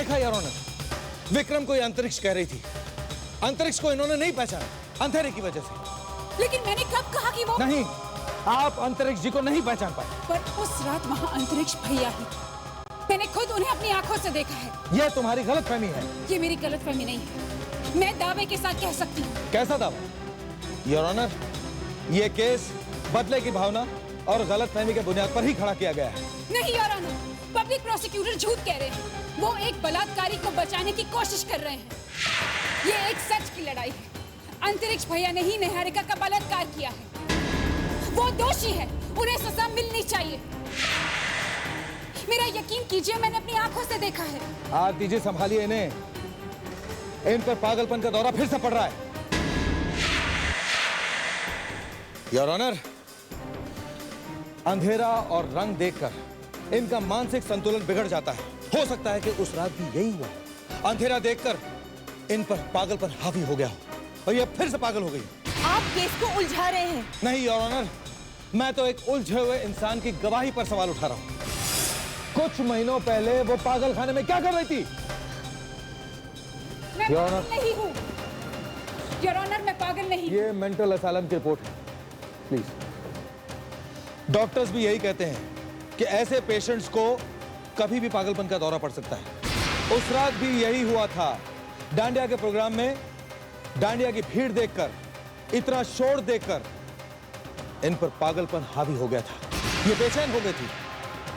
देखा your honour, Vikram को ये अंतरिक्ष कह रही थी। अंतरिक्ष को इन्होंने नहीं पहचाना, अंधेरे की वजह से। लेकिन मैंने कब कहा कि वो नहीं, आप अंतरिक्ष जी को नहीं पहचान पाए। पर उस रात वहाँ अंतरिक्ष भैया ही, मैंने खुद उन्हें अपनी आंखों से देखा है। यह तुम्हारी गलतफहमी है। ये मेरी गलतफहमी नहीं है, मैं दावे के साथ कह सकती हूँ। कैसा दावा? योर ऑनर, ये केस बदले की भावना और गलतफहमी के बुनियाद पर ही खड़ा किया गया है। नहीं योर ऑनर, पब्लिक प्रोसिक्यूटर झूठ कह रहे हैं। वो एक बलात्कारी को बचाने की कोशिश कर रहे हैं। ये एक सच की लड़ाई है। अंतरिक्ष भैया ने ही निहारिका का बलात्कार किया है। वो दोषी है, उन्हें सजा मिलनी चाहिए। मेरा यकीन कीजिए, मैंने अपनी आंखों से देखा है। हाथ दीजिए, संभालिए इन्हें। इन पर पागलपन का दौरा फिर से पड़ रहा है। योर ऑनर, अंधेरा और रंग देखकर इनका मानसिक संतुलन बिगड़ जाता है। हो सकता है कि उस रात भी यही हुआ। अंधेरा देखकर इन पर पागलपन हावी हो गया हो और ये फिर से पागल हो गई। आप केस को उलझा रहे हैं। नहीं योर ऑनर, मैं तो एक उलझे हुए इंसान की गवाही पर सवाल उठा रहा हूं। कुछ महीनों पहले वो पागल खाने में क्या कर रही थी? मैं पागल नहीं हूं। योर ऑनर, मैं पागल नहीं। ये मेंटल असाइलम की रिपोर्ट है, प्लीज। डॉक्टर्स भी यही कहते हैं कि ऐसे पेशेंट्स को कभी भी पागलपन का दौरा पड़ सकता है। उस रात भी यही हुआ था। डांडिया के प्रोग्राम में डांडिया की भीड़ देखकर, इतना शोर देखकर इन पर पागलपन हावी हो गया था। ये बेचैन हो गई थी।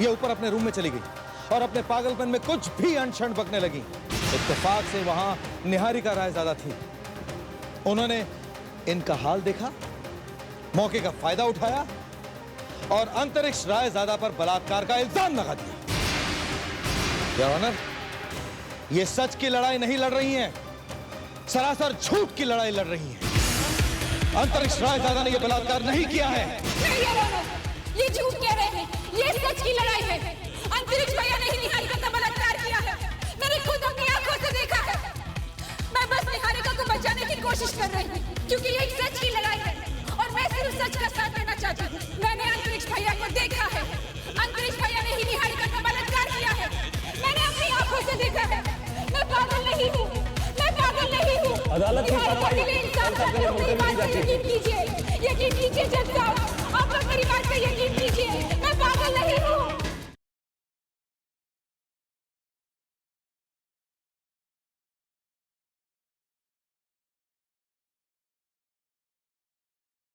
ये ऊपर अपने रूम में चली गई और अपने पागलपन में कुछ भी अनशन बकने लगी। इत्तेफाक से वहां निहारिका रायजादा थी। उन्होंने इनका हाल देखा, मौके का फायदा उठाया और अंतरिक्ष रायजादा पर बलात्कार का इल्जाम लगा दिया। योर ऑनर, ये सच की लड़ाई नहीं लड़ रही हैं, सरासर झूठ की लड़ाई लड़ रही हैं। अंतरिक्ष रायजादा ने यह बलात्कार नहीं किया है। नहीं योर ऑनर, ये झूठ कह रहे हैं। ये सच की लड़ाई है। अंतरिक्ष भैया ने ही निहारिका का बलात्कार किया है। मैंने खुद अपनी आंखों से देखा है। मैं बस निहारिका को बचाने की कोशिश कर रही हूँ, क्योंकि ये एक सच की लड़ाई है और मैं सिर्फ सच का साथ देना चाहती हूँ। मैंने अंतरिक्ष भैया को देखा है। अंतरिक्ष भैया ने ही निहारिका का बलात्कार किया है। मैंने अपनी आंखों से देखा है। मैं पागल नहीं हूँ। मैं पागल नहीं हूँ। अदालत की कार्रवाई यकीन कीजिए, यकीन कीजिए जज साहब।